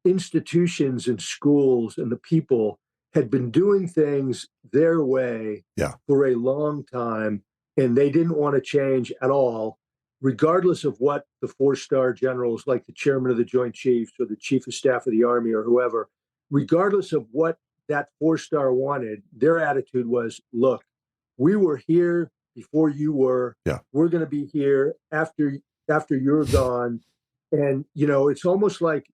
institutions and schools and the people had been doing things their way for a long time, and they didn't want to change at all, regardless of what the 4-star generals, like the chairman of the Joint Chiefs or the chief of staff of the Army or whoever, regardless of what that 4-star wanted, their attitude was, look, we were here before you were. Yeah. We're going to be here after you're gone. And, it's almost like,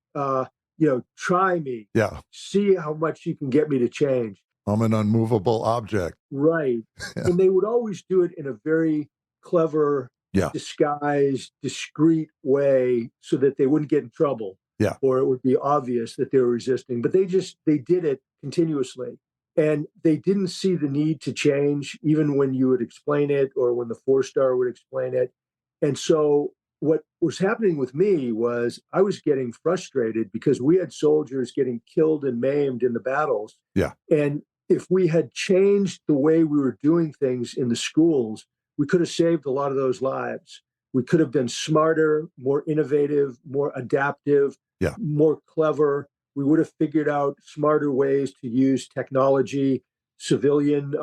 try me. Yeah. See how much you can get me to change. I'm an unmovable object. Right. Yeah. And they would always do it in a very clever, Yeah. disguised, discreet way so that they wouldn't get in trouble. Yeah. Or it would be obvious that they were resisting. But they did it continuously. And they didn't see the need to change, even when you would explain it or when the four-star would explain it. And so what was happening with me was I was getting frustrated because we had soldiers getting killed and maimed in the battles. Yeah. And if we had changed the way we were doing things in the schools, we could have saved a lot of those lives. We could have been smarter, more innovative, more adaptive, Yeah. more clever. We would have figured out smarter ways to use technology, civilian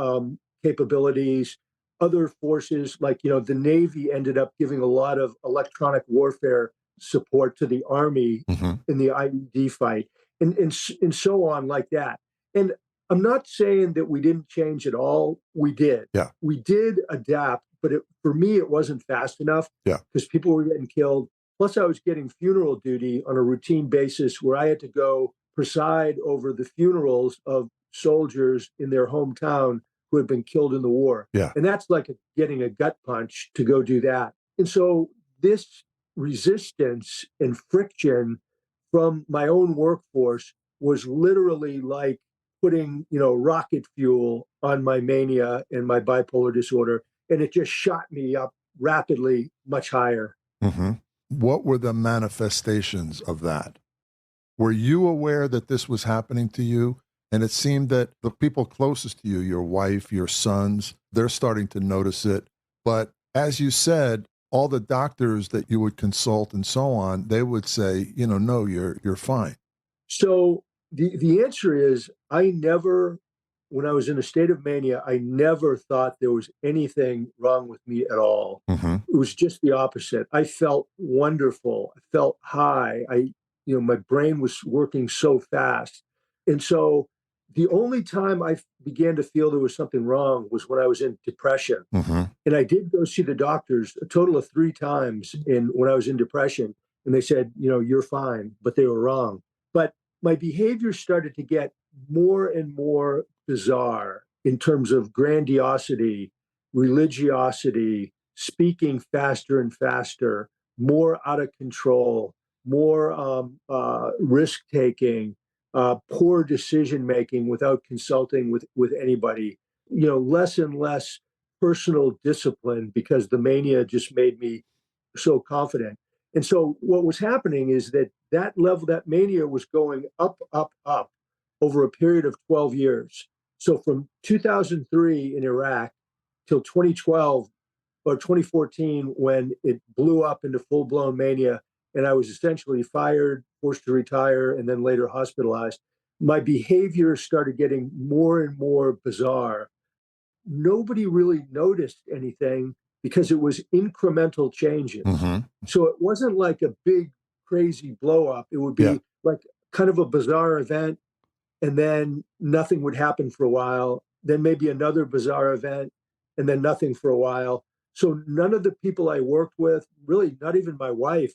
capabilities, other forces. Like, the Navy ended up giving a lot of electronic warfare support to the Army in the IED fight, and so on like that. And I'm not saying that we didn't change at all. We did. Yeah. We did adapt, but for me, it wasn't fast enough. Yeah. Because people were getting killed. Plus, I was getting funeral duty on a routine basis where I had to go preside over the funerals of soldiers in their hometown who had been killed in the war. Yeah. And that's like getting a gut punch to go do that. And so this resistance and friction from my own workforce was literally like putting, rocket fuel on my mania and my bipolar disorder. And it just shot me up rapidly, much higher. Mm-hmm. What were the manifestations of that? Were you aware that this was happening to you? And it seemed that the people closest to you, your wife, your sons, they're starting to notice it. But as you said, all the doctors that you would consult and so on, they would say, no, you're fine. So the answer is when I was in a state of mania, I never thought there was anything wrong with me at all. Mm-hmm. It was just the opposite. I felt wonderful. I felt high. My brain was working so fast. And so the only time I began to feel there was something wrong was when I was in depression. Mm-hmm. And I did go see the doctors a total of 3 times when I was in depression. And they said, you're fine, but they were wrong. But my behavior started to get more and more bizarre in terms of grandiosity, religiosity, speaking faster and faster, more out of control, more risk taking, poor decision making without consulting with anybody, less and less personal discipline because the mania just made me so confident. And so what was happening is that mania was going up, up, up over a period of 12 years. So from 2003 in Iraq till 2012 or 2014, when it blew up into full-blown mania, and I was essentially fired, forced to retire, and then later hospitalized, my behavior started getting more and more bizarre. Nobody really noticed anything because it was incremental changes. Mm-hmm. So it wasn't like a big, crazy blow up. It would be like kind of a bizarre event, and then nothing would happen for a while. Then maybe another bizarre event, and then nothing for a while. So none of the people I worked with, really not even my wife,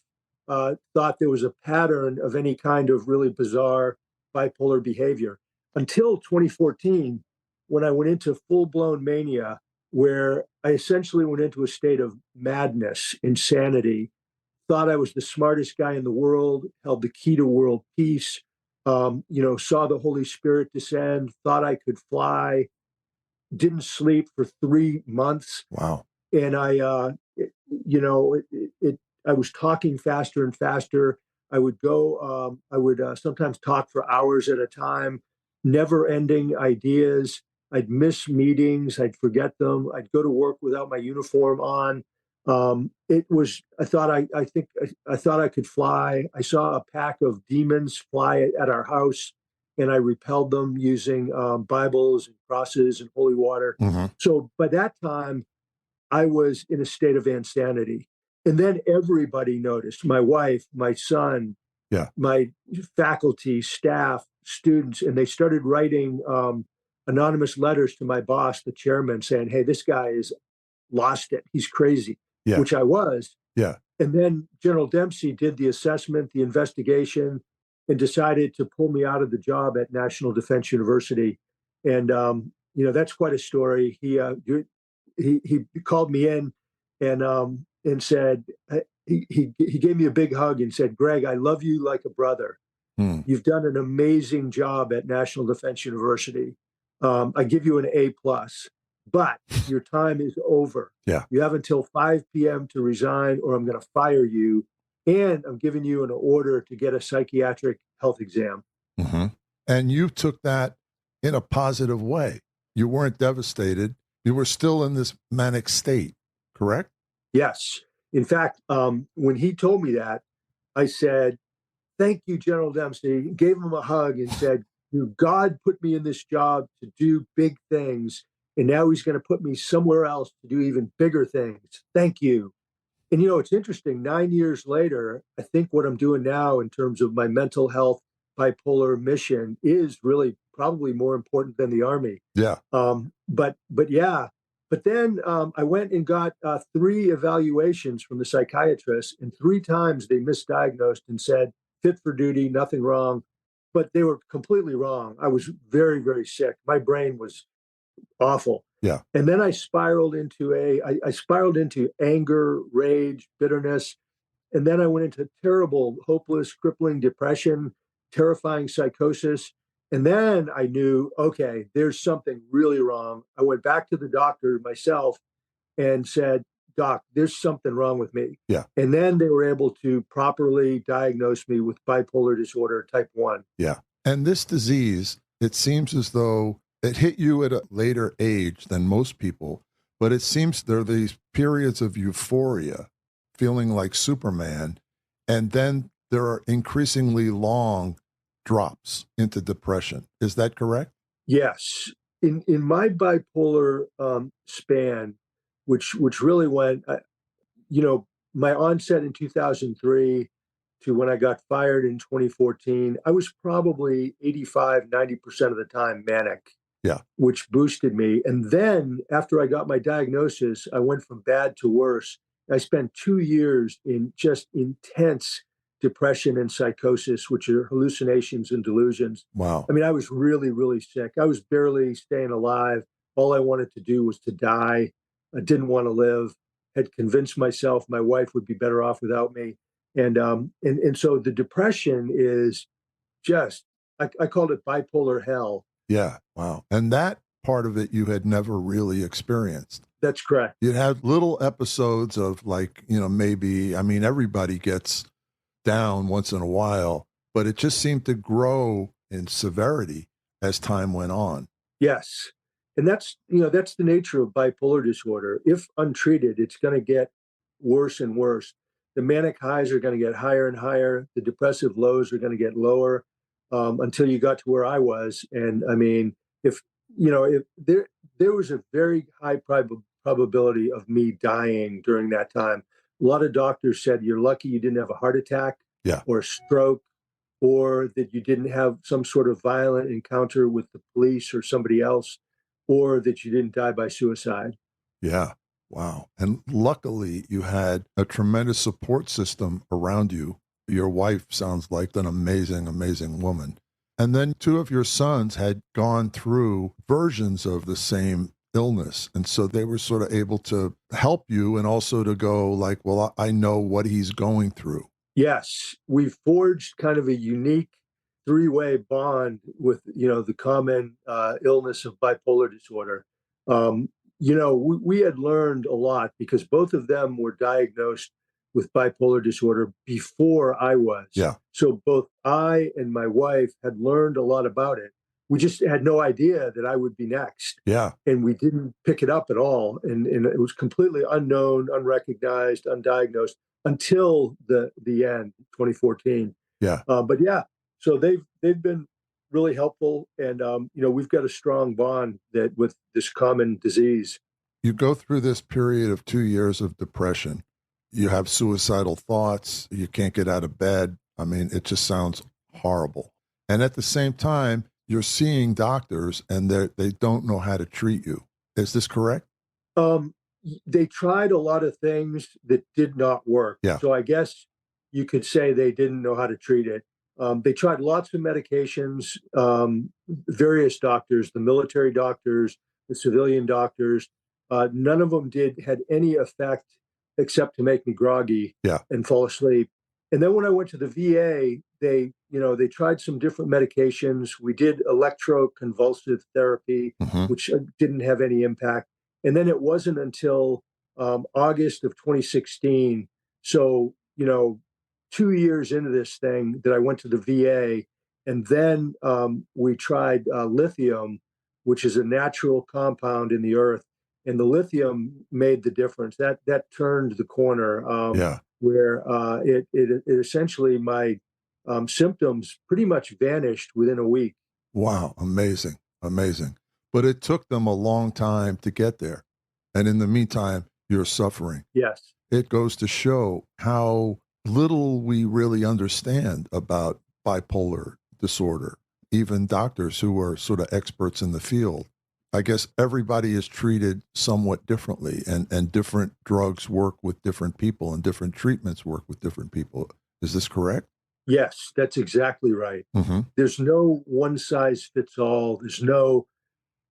thought there was a pattern of any kind of really bizarre bipolar behavior until 2014, when I went into full-blown mania, where I essentially went into a state of madness, insanity, thought I was the smartest guy in the world, held the key to world peace, saw the Holy Spirit descend, thought I could fly, didn't sleep for 3 months. Wow. And I was talking faster and faster. I would sometimes talk for hours at a time, never ending ideas. I'd miss meetings. I'd forget them. I'd go to work without my uniform on. I thought I could fly. I saw a pack of demons fly at our house, and I repelled them using Bibles and crosses and holy water. Mm-hmm. So by that time, I was in a state of insanity. And then everybody noticed, my wife, my son, my faculty, staff, students, and they started writing anonymous letters to my boss, the chairman, saying, hey, this guy is lost it. He's crazy, which I was. Yeah. And then General Dempsey did the assessment, the investigation, and decided to pull me out of the job at National Defense University. And that's quite a story. He called me in and said he gave me a big hug and said, "Greg, I love you like a brother. Hmm. You've done an amazing job at National Defense University. I give you an A+, but your time is over. Yeah. You have until 5 p.m. to resign, or I'm going to fire you. And I'm giving you an order to get a psychiatric health exam." Mm-hmm. And you took that in a positive way. You weren't devastated. You were still in this manic state, correct? Yes. In fact, when he told me that, I said, "Thank you, General Dempsey." Gave him a hug and said, "God put me in this job to do big things, and now he's going to put me somewhere else to do even bigger things. Thank you." And it's interesting. 9 years later, I think what I'm doing now in terms of my mental health bipolar mission is really probably more important than the Army. Yeah. But yeah. But then I went and got 3 evaluations from the psychiatrist, and 3 times they misdiagnosed and said fit for duty, nothing wrong. But they were completely wrong. I was very, very sick. My brain was awful. Yeah. And then I spiraled into I spiraled into anger, rage, bitterness, and then I went into terrible, hopeless, crippling depression, terrifying psychosis. And then I knew, okay, there's something really wrong. I went back to the doctor myself and said, "Doc, there's something wrong with me." Yeah. And then they were able to properly diagnose me with bipolar disorder type 1. Yeah. And this disease, it seems as though it hit you at a later age than most people, but it seems there are these periods of euphoria, feeling like Superman, and then there are increasingly long drops into depression. Is that correct? Yes. In my bipolar span, which really went, my onset in 2003 to when I got fired in 2014, I was probably 85-90% of the time manic. Yeah. Which boosted me. And then after I got my diagnosis, I went from bad to worse. I spent 2 years in just intense depression and psychosis, which are hallucinations and delusions. Wow. I mean, I was really, really sick. I was barely staying alive. All I wanted to do was to die. I didn't want to live. Had convinced myself my wife would be better off without me. And so the depression is just, I called it bipolar hell. Yeah. Wow. And that part of it you had never really experienced. That's correct. You'd have little episodes of like, maybe, I mean, everybody gets down once in a while, but it just seemed to grow in severity as time went on. Yes. And that's the nature of bipolar disorder. If untreated, it's going to get worse and worse. The manic highs are going to get higher and higher. The depressive lows are going to get lower until you got to where I was. And I mean, if there was a very high probability of me dying during that time. A lot of doctors said you're lucky you didn't have a heart attack Yeah. or a stroke, or that you didn't have some sort of violent encounter with the police or somebody else, or that you didn't die by suicide. Yeah. Wow. And luckily, you had a tremendous support system around you. Your wife sounds like an amazing, amazing woman. And then 2 of your sons had gone through versions of the same illness. And so they were sort of able to help you and also to go like, well, I know what he's going through. Yes, we forged kind of a unique 3-way bond with the common illness of bipolar disorder. We had learned a lot because both of them were diagnosed with bipolar disorder before I was. Yeah. So both I and my wife had learned a lot about it. We just had no idea that I would be next. Yeah. And we didn't pick it up at all. And it was completely unknown, unrecognized, undiagnosed until the end, 2014. Yeah. But yeah, so they've been really helpful. And, we've got a strong bond that with this common disease. You go through this period of 2 years of depression. You have suicidal thoughts. You can't get out of bed. I mean, it just sounds horrible. And at the same time, you're seeing doctors and they don't know how to treat you. Is this correct? They tried a lot of things that did not work. Yeah. So I guess you could say they didn't know how to treat it. They tried lots of medications, various doctors, the military doctors, the civilian doctors. None of them had any effect except to make me groggy Yeah. and fall asleep. And then when I went to the VA, they tried some different medications. We did electroconvulsive therapy, Mm-hmm. which didn't have any impact. And then it wasn't until August of 2016. So, 2 years into this thing that I went to the VA. And then we tried lithium, which is a natural compound in the earth. And the lithium made the difference. That turned the corner. Yeah. Where it essentially my symptoms pretty much vanished within a week. Wow. Amazing. Amazing. But it took them a long time to get there. And in the meantime, you're suffering. Yes. It goes to show how little we really understand about bipolar disorder, even doctors who are sort of experts in the field. I guess everybody is treated somewhat differently, and different drugs work with different people, and different treatments work with different people. Is this correct? Yes, that's exactly right. Mm-hmm. There's no one size fits all. There's no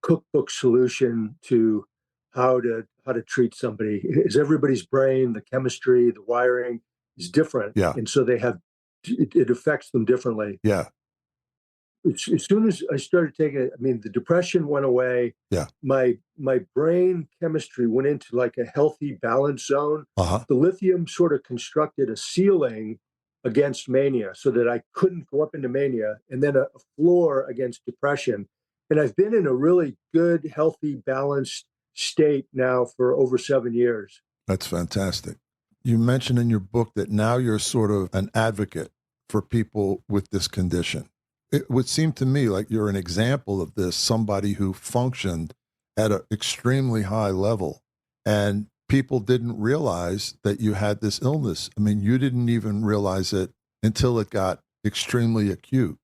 cookbook solution to how to treat somebody. Is everybody's brain, the chemistry, the wiring is different, Yeah. and so it affects them differently. Yeah. As soon as I started taking it, the depression went away. Yeah. My brain chemistry went into like a healthy balance zone. Uh-huh. The lithium sort of constructed a ceiling against mania so that I couldn't go up into mania, and then a floor against depression. And I've been in a really good, healthy, balanced state now for over 7 years. That's fantastic. You mentioned in your book that now you're sort of an advocate for people with this condition. It would seem to me like you're an example of this, somebody who functioned at an extremely high level, and people didn't realize that you had this illness. You didn't even realize it until it got extremely acute.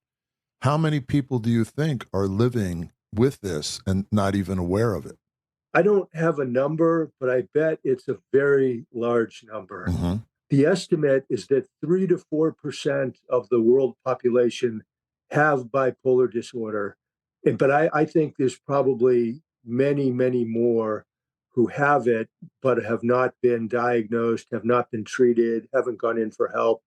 How many people do you think are living with this and not even aware of it? I don't have a number, but I bet it's a very large number. Mm-hmm. The estimate is that 3 to 4% of the world population have bipolar disorder. But I think there's probably many, many more who have it, but have not been diagnosed, have not been treated, haven't gone in for help.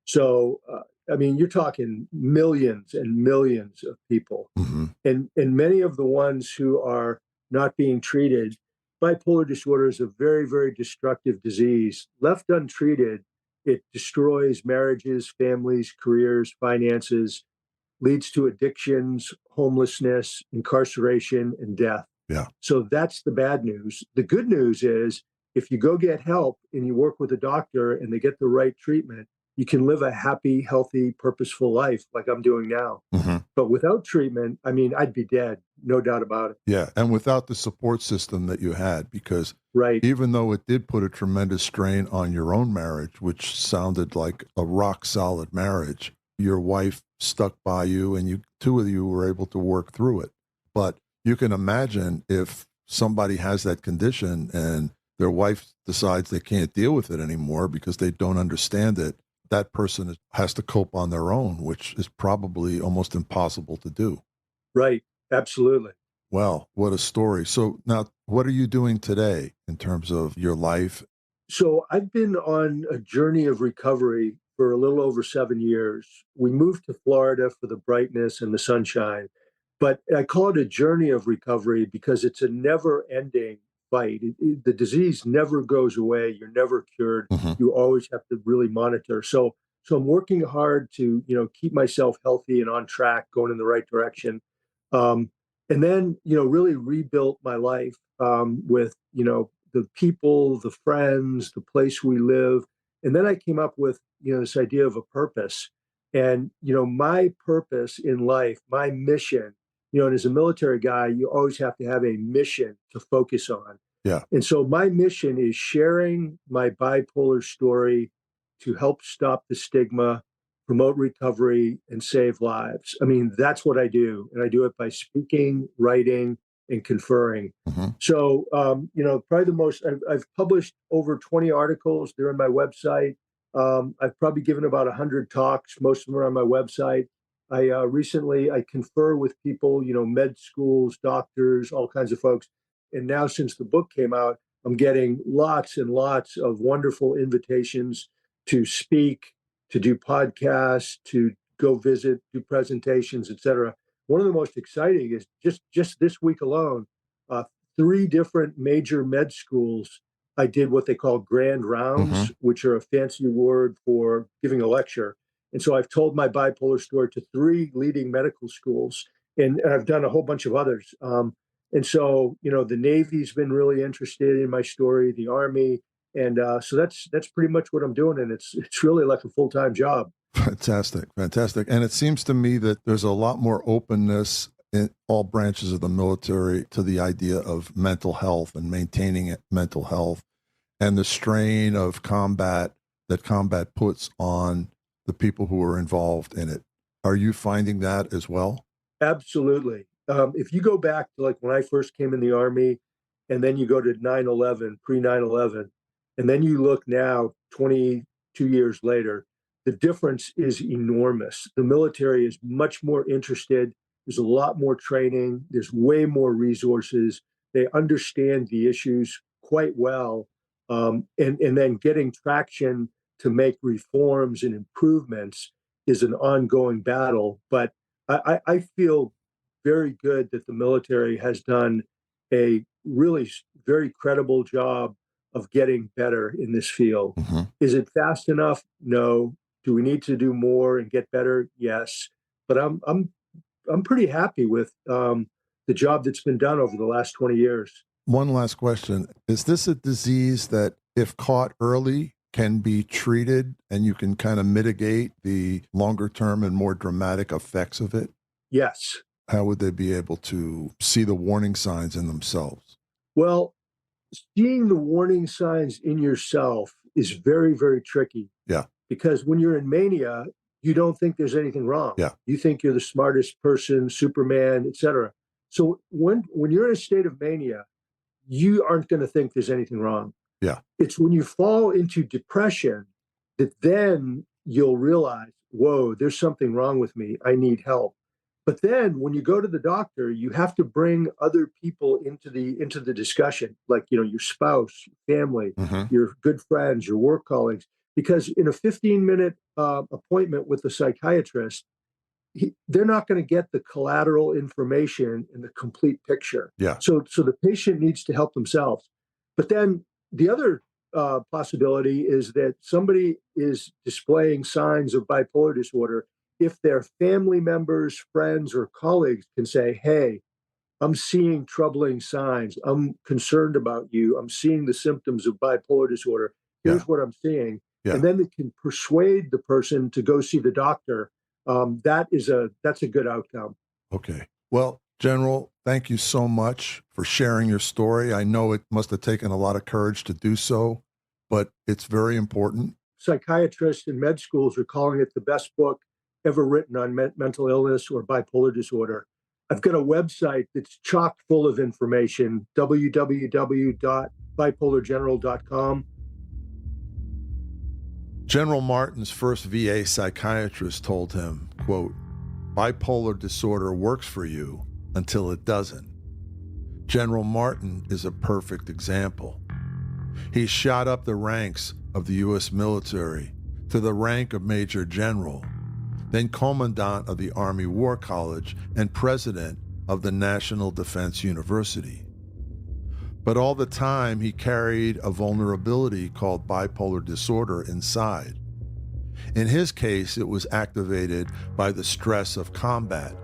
So, you're talking millions and millions of people. Mm-hmm. And many of the ones who are not being treated, bipolar disorder is a very, very destructive disease. Left untreated, it destroys marriages, families, careers, finances, leads to addictions, homelessness, incarceration, and death. Yeah. So that's the bad news. The good news is if you go get help and you work with a doctor and they get the right treatment, you can live a happy, healthy, purposeful life like I'm doing now. Mm-hmm. But without treatment, I'd be dead, no doubt about it. Yeah, and without the support system that you had, because right. Even though it did put a tremendous strain on your own marriage, which sounded like a rock-solid marriage, your wife stuck by you, and you two of you were able to work through it. But you can imagine if somebody has that condition and their wife decides they can't deal with it anymore because they don't understand it, that person has to cope on their own, which is probably almost impossible to do. Right. Absolutely. Well, what a story. So now, what are you doing today in terms of your life? So I've been on a journey of recovery for a little over 7 years. We moved to Florida for the brightness and the sunshine, but I call it a journey of recovery because it's a never-ending fight. The disease never goes away. You're never cured. Mm-hmm. You always have to really monitor. So I'm working hard to, keep myself healthy and on track, going in the right direction. And then, really rebuilt my life with, the people, the friends, the place we live. And then I came up with, this idea of a purpose. And, my purpose in life, my mission, and as a military guy, you always have to have a mission to focus on. Yeah. And so my mission is sharing my bipolar story to help stop the stigma, promote recovery, and save lives. That's what I do. And I do it by speaking, writing, and conferring. Mm-hmm. So, probably I've published over 20 articles. They're on my website. I've probably given about 100 talks. Most of them are on my website. I confer with people, med schools, doctors, all kinds of folks. And now since the book came out, I'm getting lots and lots of wonderful invitations to speak, to do podcasts, to go visit, do presentations, etc. One of the most exciting is just this week alone, uh, 3 different major med schools. I did what they call grand rounds, which are a fancy word for giving a lecture. And so I've told my bipolar story to 3 leading medical schools, and I've done a whole bunch of others. And so, the Navy's been really interested in my story, the Army, and so that's pretty much what I'm doing, and it's really like a full-time job. Fantastic. And it seems to me that there's a lot more openness in all branches of the military to the idea of mental health and maintaining mental health and the strain of combat that combat puts on the people who are involved in it. Are you finding that as well? Absolutely. If you go back to like when I first came in the Army, and then you go to 9/11, pre 9/11, and then you look now, 22 years later, the difference is enormous. The military is much more interested. There's a lot more training. There's way more resources. They understand the issues quite well. And then getting traction to make reforms and improvements is an ongoing battle. But I feel very good that the military has done a really very credible job of getting better in this field. Is it fast enough? No. Do we need to do more and get better? Yes. But I'm pretty happy with the job that's been done over the last 20 years. One last question. Is this a disease that, if caught early, can be treated and you can kind of mitigate the longer term and more dramatic effects of it? Yes. How would they be able to see the warning signs in themselves? Well, seeing the warning signs in yourself is very, very tricky. Yeah. Because when you're in mania, you don't think there's anything wrong. Yeah. You think you're the smartest person, Superman, etc. So when you're in a state of mania, you aren't going to think there's anything wrong. Yeah. It's when you fall into depression that then you'll realize, whoa, there's something wrong with me. I need help. But then when you go to the doctor, you have to bring other people into the discussion, like, your spouse, your family, your good friends, your work colleagues, because in a 15-minute appointment with the psychiatrist, they're not going to get the collateral information and the complete picture. Yeah. So the patient needs to help themselves. But then the other possibility is that somebody is displaying signs of bipolar disorder if their family members, friends, or colleagues can say, hey, I'm seeing troubling signs. I'm concerned about you. I'm seeing the symptoms of bipolar disorder. Here's what I'm seeing. Yeah. And then they can persuade the person to go see the doctor. That's a good outcome. Okay. Well, General, thank you so much for sharing your story. I know it must have taken a lot of courage to do so, but it's very important. Psychiatrists and med schools are calling it the best book ever written on mental illness or bipolar disorder. I've got a website that's chock full of information, www.bipolargeneral.com. General Martin's first VA psychiatrist told him, quote, bipolar disorder works for you until it doesn't. General Martin is a perfect example. He shot up the ranks of the U.S. military to the rank of Major General, then Commandant of the Army War College and President of the National Defense University. But all the time, he carried a vulnerability called bipolar disorder inside. In his case, it was activated by the stress of combat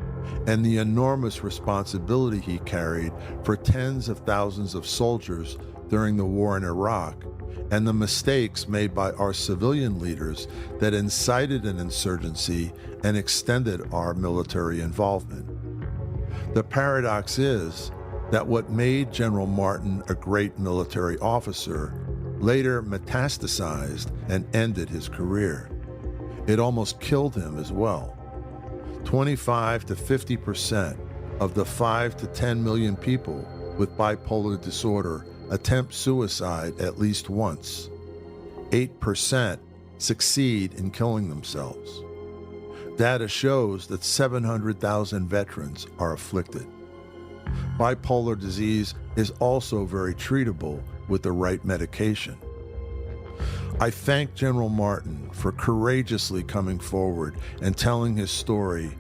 and the enormous responsibility he carried for tens of thousands of soldiers during the war in Iraq, and the mistakes made by our civilian leaders that incited an insurgency and extended our military involvement. The paradox is that what made General Martin a great military officer later metastasized and ended his career. It almost killed him as well. 25 to 50% of the 5 to 10 million people with bipolar disorder attempt suicide at least once. 8% succeed in killing themselves. Data shows that 700,000 veterans are afflicted. Bipolar disease is also very treatable with the right medication. I thank General Martin for courageously coming forward and telling his story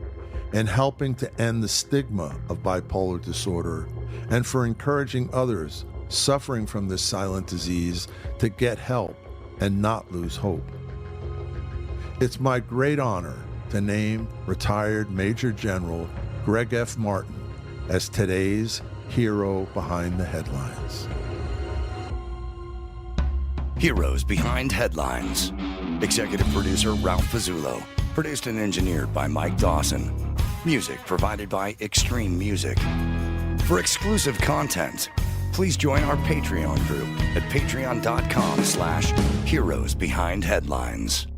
and helping to end the stigma of bipolar disorder, and for encouraging others suffering from this silent disease to get help and not lose hope. It's my great honor to name retired Major General Gregg F. Martin as today's hero behind the headlines. Heroes Behind Headlines. Executive producer Ralph Pizzullo. Produced and engineered by Mike Dawson. Music provided by Extreme Music. For exclusive content, please join our Patreon group at patreon.com/heroesbehindheadlines.